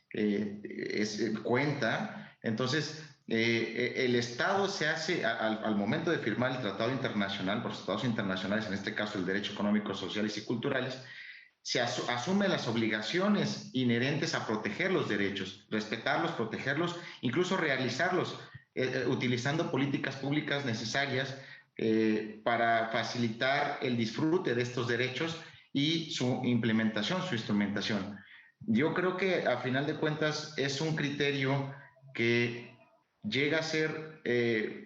cuenta, entonces el Estado se hace, al momento de firmar el tratado internacional, por los tratados internacionales, en este caso el derecho económico, sociales y culturales, se asume las obligaciones inherentes a proteger los derechos, respetarlos, protegerlos, incluso realizarlos, utilizando políticas públicas necesarias para facilitar el disfrute de estos derechos y su implementación, su instrumentación. Yo creo que a final de cuentas es un criterio que llega a ser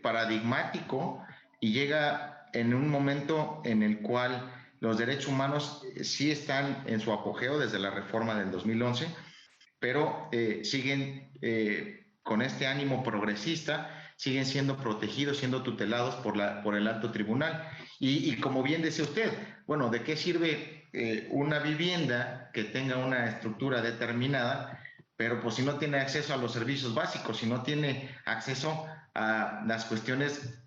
paradigmático y llega en un momento en el cual los derechos humanos sí están en su apogeo desde la reforma del 2011, pero siguen con este ánimo progresista, siguen siendo protegidos, siendo tutelados por el alto tribunal. Y como bien decía usted, bueno, ¿de qué sirve una vivienda que tenga una estructura determinada, pero pues si no tiene acceso a los servicios básicos, si no tiene acceso a las cuestiones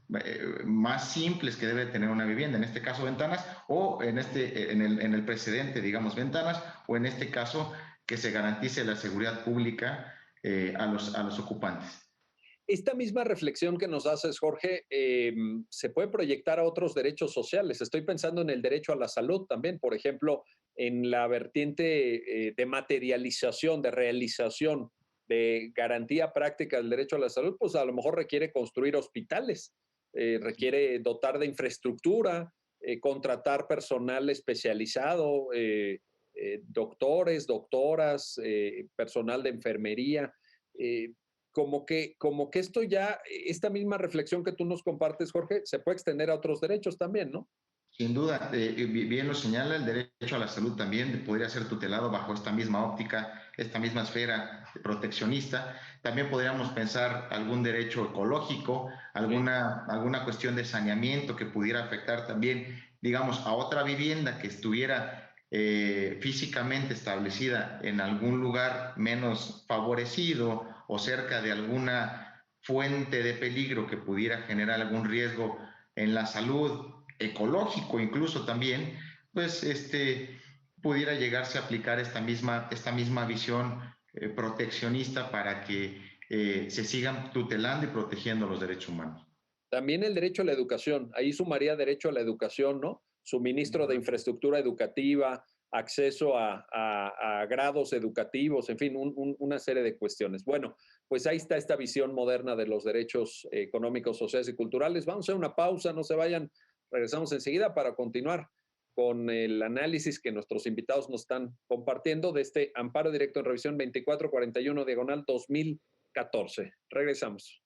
más simples que debe tener una vivienda, en este caso ventanas, o en el precedente, digamos, ventanas, o en este caso que se garantice la seguridad pública a los ocupantes? Esta misma reflexión que nos haces, Jorge, se puede proyectar a otros derechos sociales. Estoy pensando en el derecho a la salud también, por ejemplo, en la vertiente de materialización, de realización, de garantía práctica del derecho a la salud, pues a lo mejor requiere construir hospitales, requiere dotar de infraestructura, contratar personal especializado, doctores, doctoras, personal de enfermería. Como que esto ya, esta misma reflexión que tú nos compartes, Jorge, se puede extender a otros derechos también, ¿no? Sin duda, bien lo señala, el derecho a la salud también podría ser tutelado bajo esta misma óptica, esta misma esfera proteccionista. También podríamos pensar algún derecho ecológico, alguna cuestión de saneamiento que pudiera afectar también, digamos, a otra vivienda que estuviera físicamente establecida en algún lugar menos favorecido o cerca de alguna fuente de peligro que pudiera generar algún riesgo en la salud, ecológico incluso también, pues pudiera llegarse a aplicar esta misma visión proteccionista para que se sigan tutelando y protegiendo los derechos humanos. También el derecho a la educación, ahí sumaría derecho a la educación, ¿no? Suministro de infraestructura educativa, acceso a grados educativos, en fin, una serie de cuestiones. Bueno, pues ahí está esta visión moderna de los derechos económicos, sociales y culturales. Vamos a hacer una pausa, no se vayan, regresamos enseguida para continuar con el análisis que nuestros invitados nos están compartiendo de este amparo directo en revisión 2441/2014. Regresamos.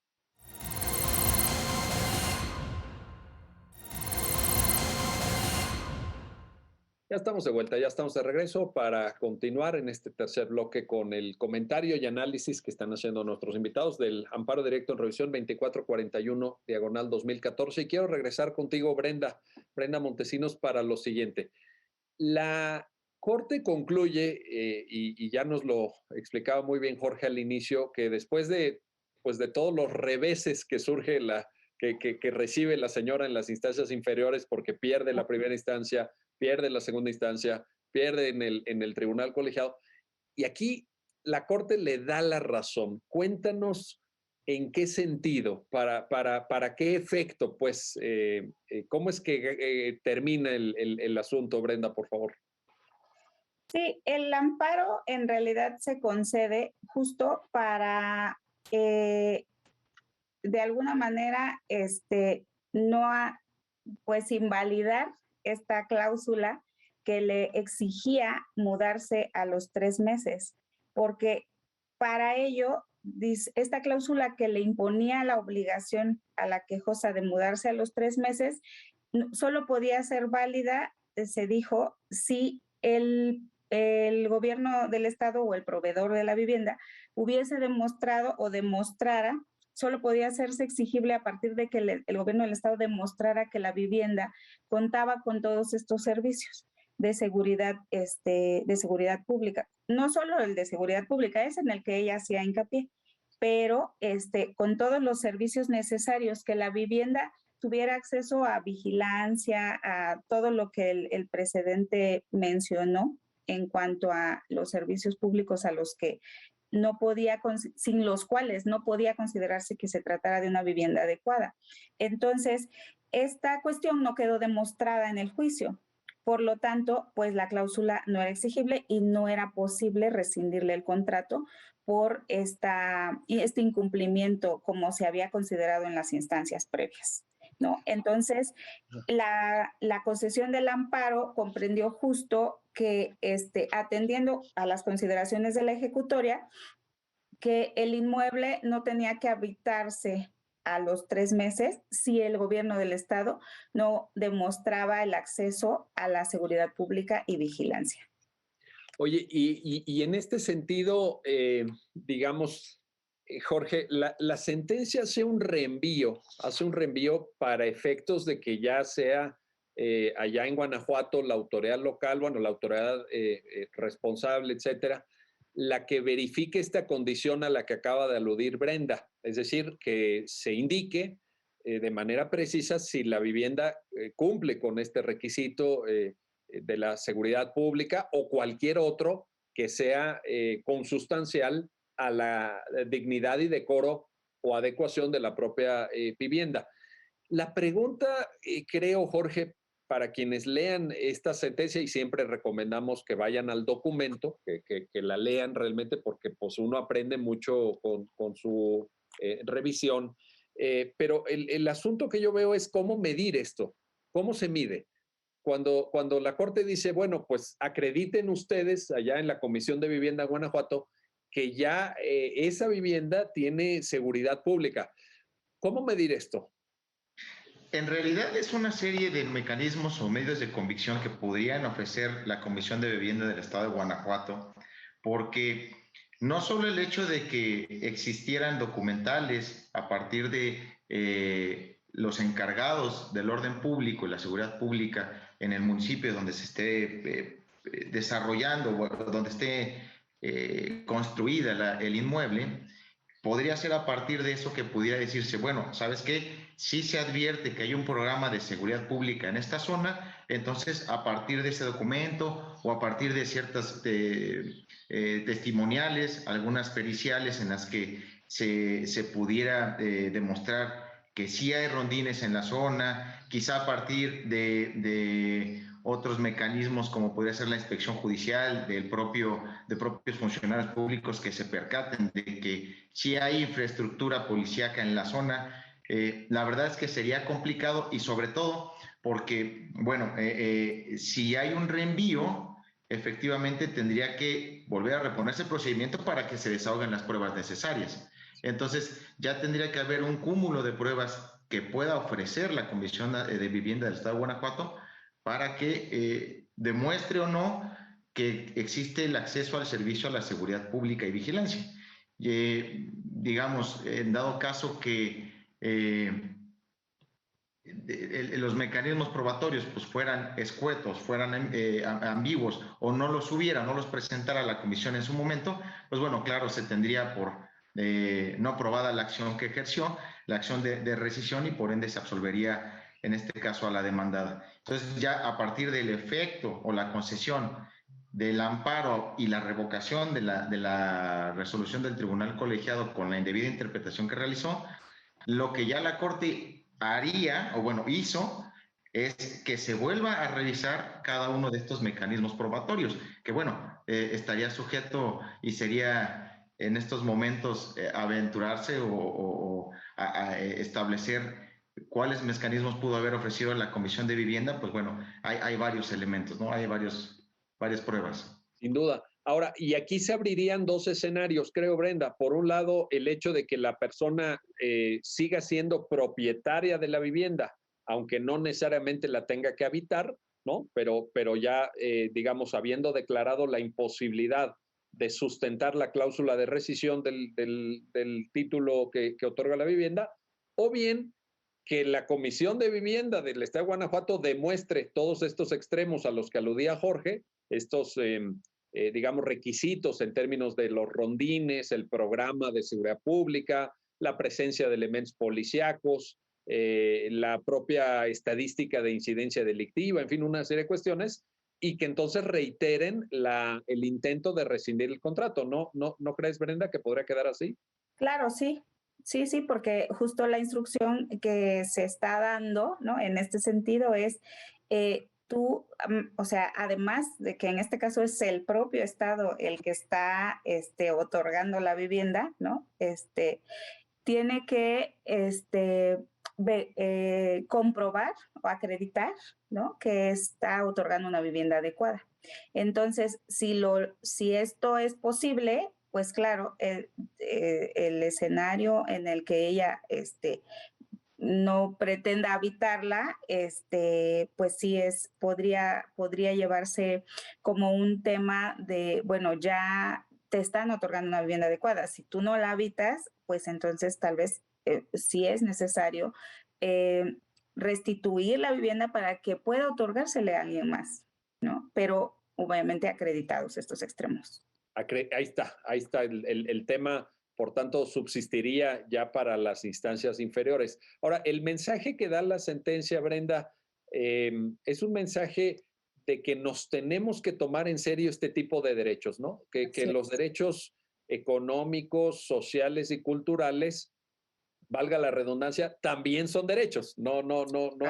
Ya estamos de vuelta, ya estamos de regreso para continuar en este tercer bloque con el comentario y análisis que están haciendo nuestros invitados del amparo directo en revisión 2441/2014. Y quiero regresar contigo, Brenda Montesinos, para lo siguiente. La Corte concluye, y ya nos lo explicaba muy bien Jorge al inicio, que después de todos los reveses que surge que recibe la señora en las instancias inferiores porque pierde la primera instancia, pierde la segunda instancia, pierde en el tribunal colegiado. Y aquí la Corte le da la razón. Cuéntanos en qué sentido, para qué efecto, pues, cómo es que termina el asunto, Brenda, por favor. Sí, el amparo en realidad se concede justo para, de alguna manera, no pues invalidar esta cláusula que le exigía mudarse a los 3 meses, porque para ello, esta cláusula que le imponía la obligación a la quejosa de mudarse a los 3 meses, solo podía ser válida, se dijo, si el gobierno del estado o el proveedor de la vivienda hubiese demostrado o demostrara, solo podía hacerse exigible a partir de que el gobierno del estado demostrara que la vivienda contaba con todos estos servicios de seguridad pública. No solo el de seguridad pública, es en el que ella hacía hincapié, pero con todos los servicios necesarios, que la vivienda tuviera acceso a vigilancia, a todo lo que el precedente mencionó en cuanto a los servicios públicos a los que sin los cuales no podía considerarse que se tratara de una vivienda adecuada. Entonces, esta cuestión no quedó demostrada en el juicio. Por lo tanto, pues la cláusula no era exigible y no era posible rescindirle el contrato por este incumplimiento como se había considerado en las instancias previas, ¿no? Entonces, la concesión del amparo comprendió justo que, atendiendo a las consideraciones de la ejecutoria, que el inmueble no tenía que habitarse a los 3 meses si el gobierno del estado no demostraba el acceso a la seguridad pública y vigilancia. Oye, y en este sentido, digamos, Jorge, la sentencia hace un reenvío para efectos de que ya sea allá en Guanajuato la autoridad local, bueno, la autoridad responsable, etcétera, la que verifique esta condición a la que acaba de aludir Brenda. Es decir, que se indique de manera precisa si la vivienda cumple con este requisito de la seguridad pública o cualquier otro que sea consustancial a la dignidad y decoro o adecuación de la propia vivienda. La pregunta, creo, Jorge, para quienes lean esta sentencia, y siempre recomendamos que vayan al documento, que la lean realmente, porque pues, uno aprende mucho con su revisión. Pero el asunto que yo veo es cómo medir esto, cómo se mide. Cuando la Corte dice, bueno, pues acrediten ustedes allá en la Comisión de Vivienda de Guanajuato que ya esa vivienda tiene seguridad pública. ¿Cómo medir esto? En realidad es una serie de mecanismos o medios de convicción que podrían ofrecer la Comisión de Vivienda del Estado de Guanajuato, porque no solo el hecho de que existieran documentales a partir de los encargados del orden público y la seguridad pública en el municipio donde se esté desarrollando o donde esté construida el inmueble, podría ser a partir de eso que pudiera decirse, bueno, ¿sabes qué? Si se advierte que hay un programa de seguridad pública en esta zona, entonces a partir de ese documento o a partir de ciertas testimoniales, algunas periciales en las que se pudiera demostrar que sí hay rondines en la zona, quizá a partir de otros mecanismos como podría ser la inspección judicial de propios funcionarios públicos que se percaten de que sí hay infraestructura policíaca en la zona. La verdad es que sería complicado y sobre todo porque, bueno, si hay un reenvío, efectivamente tendría que volver a reponerse el procedimiento para que se desahoguen las pruebas necesarias. Entonces, ya tendría que haber un cúmulo de pruebas que pueda ofrecer la Comisión de Vivienda del Estado de Guanajuato para que demuestre o no que existe el acceso al servicio a la seguridad pública y vigilancia. Digamos, en dado caso que los mecanismos probatorios pues fueran escuetos, fueran ambiguos o no los hubiera, no los presentara la comisión en su momento, pues bueno, claro, se tendría por no aprobada la acción que ejerció, la acción de rescisión y por ende se absolvería en este caso a la demandada. Entonces ya a partir del efecto o la concesión del amparo y la revocación de la resolución del tribunal colegiado con la indebida interpretación que realizó, lo que ya la Corte haría, o bueno, hizo, es que se vuelva a revisar cada uno de estos mecanismos probatorios, que bueno, estaría sujeto y sería en estos momentos aventurarse o a establecer cuáles mecanismos pudo haber ofrecido la Comisión de Vivienda. Pues bueno, hay varios elementos, ¿no? Hay varias pruebas. Sin duda. Ahora, y aquí se abrirían dos escenarios, creo, Brenda. Por un lado, el hecho de que la persona siga siendo propietaria de la vivienda, aunque no necesariamente la tenga que habitar, ¿no? Pero ya, digamos, habiendo declarado la imposibilidad de sustentar la cláusula de rescisión del título que otorga la vivienda, o bien que la Comisión de Vivienda del Estado de Guanajuato demuestre todos estos extremos a los que aludía Jorge, estos, digamos, requisitos en términos de los rondines, el programa de seguridad pública, la presencia de elementos policíacos, la propia estadística de incidencia delictiva, en fin, una serie de cuestiones, y que entonces reiteren el intento de rescindir el contrato. ¿No crees, Brenda, que podría quedar así? Claro, sí. Sí, porque justo la instrucción que se está dando, ¿no? En este sentido es, tú, o sea, además de que en este caso es el propio Estado el que está otorgando la vivienda, ¿no? Tiene que comprobar o acreditar, ¿no? Que está otorgando una vivienda adecuada. Entonces, si esto es posible, pues claro, el escenario en el que ella no pretenda habitarla, pues sí podría llevarse como un tema de, bueno, ya te están otorgando una vivienda adecuada. Si tú no la habitas, pues entonces tal vez sí es necesario restituir la vivienda para que pueda otorgársele a alguien más, ¿no? Pero obviamente acreditados estos extremos. Ahí está el tema, por tanto, subsistiría ya para las instancias inferiores. Ahora, el mensaje que da la sentencia, Brenda, es un mensaje de que nos tenemos que tomar en serio este tipo de derechos, ¿no? Que los derechos económicos, sociales y culturales, valga la redundancia, también son derechos. No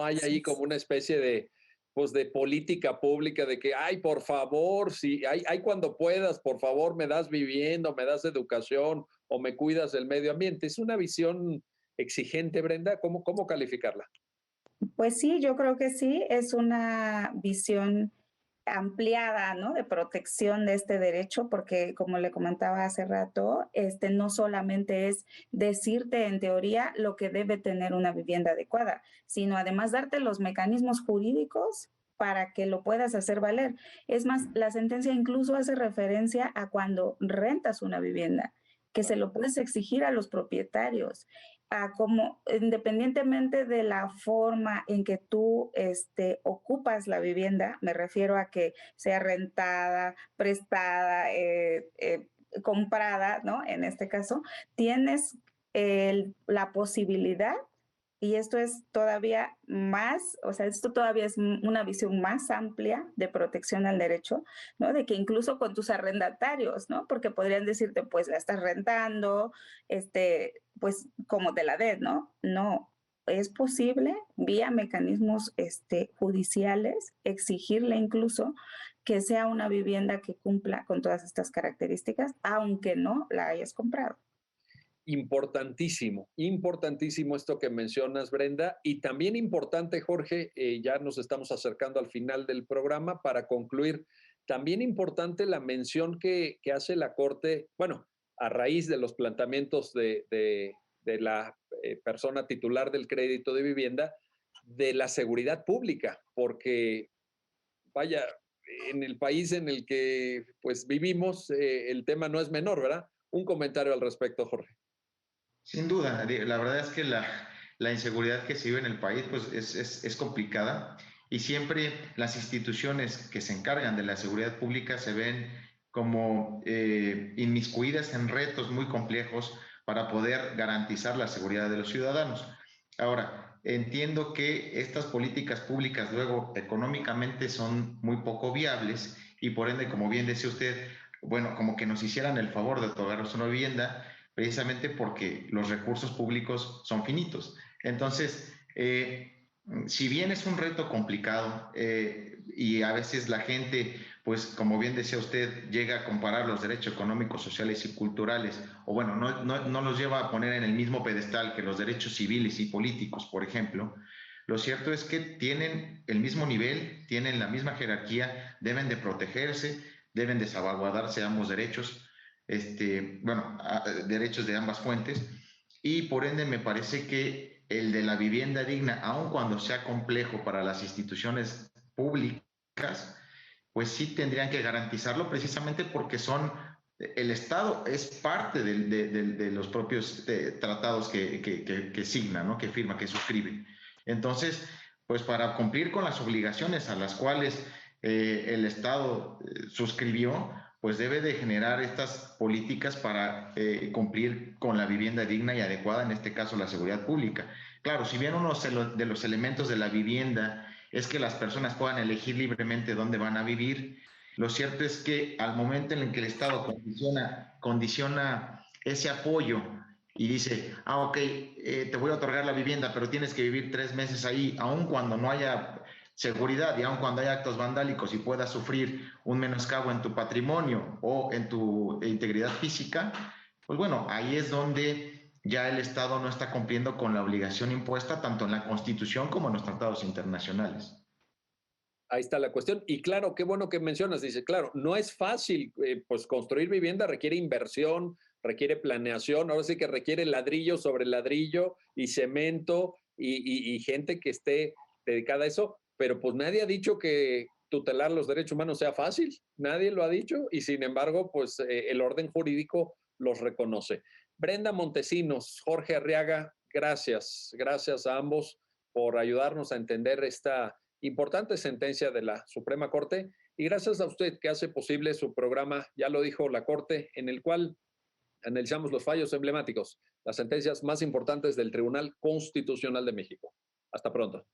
hay ahí como una especie de, pues, de política pública de que, ay, por favor, si hay cuando puedas, por favor, me das vivienda, me das educación o me cuidas del medio ambiente. Es una visión exigente, Brenda. ¿Cómo calificarla? Pues sí, yo creo que sí, es una visión ampliada, ¿no? De protección de este derecho, porque como le comentaba hace rato, no solamente es decirte en teoría lo que debe tener una vivienda adecuada, sino además darte los mecanismos jurídicos para que lo puedas hacer valer. Es más, la sentencia incluso hace referencia a cuando rentas una vivienda, que se lo puedes exigir a los propietarios, a como independientemente de la forma en que tú ocupas la vivienda, me refiero a que sea rentada, prestada, comprada, ¿no? En este caso, tienes la posibilidad, y esto es todavía más, o sea, esto todavía es una visión más amplia de protección al derecho, ¿no? De que incluso con tus arrendatarios, ¿no? Porque podrían decirte, pues la estás rentando, pues como te la den, ¿no? No, es posible vía mecanismos judiciales exigirle incluso que sea una vivienda que cumpla con todas estas características, aunque no la hayas comprado. Importantísimo esto que mencionas, Brenda, y también importante, Jorge, ya nos estamos acercando al final del programa para concluir, también importante la mención que hace la Corte, bueno, a raíz de los planteamientos de la persona titular del crédito de vivienda, de la seguridad pública, porque vaya, en el país en el que pues vivimos, el tema no es menor, ¿verdad? Un comentario al respecto, Jorge. Sin duda, la verdad es que la inseguridad que se vive en el país pues es complicada y siempre las instituciones que se encargan de la seguridad pública se ven como inmiscuidas en retos muy complejos para poder garantizar la seguridad de los ciudadanos. Ahora, entiendo que estas políticas públicas luego económicamente son muy poco viables y por ende, como bien decía usted, bueno, como que nos hicieran el favor de otorgarnos una vivienda precisamente porque los recursos públicos son finitos. Entonces, si bien es un reto complicado y a veces la gente, pues como bien decía usted, llega a comparar los derechos económicos, sociales y culturales, o bueno, no los lleva a poner en el mismo pedestal que los derechos civiles y políticos, por ejemplo, lo cierto es que tienen el mismo nivel, tienen la misma jerarquía, deben de protegerse, deben de salvaguardarse ambos derechos, derechos de ambas fuentes, y por ende me parece que el de la vivienda digna, aun cuando sea complejo para las instituciones públicas, pues sí tendrían que garantizarlo precisamente porque el Estado es parte de los propios tratados que signa, ¿no? Que firma, que suscribe. Entonces, pues para cumplir con las obligaciones a las cuales el Estado suscribió, pues debe de generar estas políticas para cumplir con la vivienda digna y adecuada, en este caso la seguridad pública. Claro, si bien uno de los elementos de la vivienda es que las personas puedan elegir libremente dónde van a vivir, lo cierto es que al momento en el que el Estado condiciona ese apoyo y dice, ok, te voy a otorgar la vivienda, pero tienes que vivir 3 meses ahí, aun cuando no haya seguridad y aun cuando hay actos vandálicos y puedas sufrir un menoscabo en tu patrimonio o en tu integridad física, pues bueno, ahí es donde ya el Estado no está cumpliendo con la obligación impuesta tanto en la Constitución como en los tratados internacionales. Ahí está la cuestión. Y claro, qué bueno que mencionas. Dice, claro, no es fácil, pues construir vivienda requiere inversión, requiere planeación, ahora sí que requiere ladrillo sobre ladrillo y cemento y gente que esté dedicada a eso, pero pues nadie ha dicho tutelar los derechos humanos sea fácil, nadie lo ha dicho y sin embargo, pues el orden jurídico los reconoce. Brenda Montesinos, Jorge Arriaga, gracias a ambos por ayudarnos a entender esta importante sentencia de la Suprema Corte y gracias a usted que hace posible su programa, ya lo dijo la Corte, en el cual analizamos los fallos emblemáticos, las sentencias más importantes del Tribunal Constitucional de México. Hasta pronto.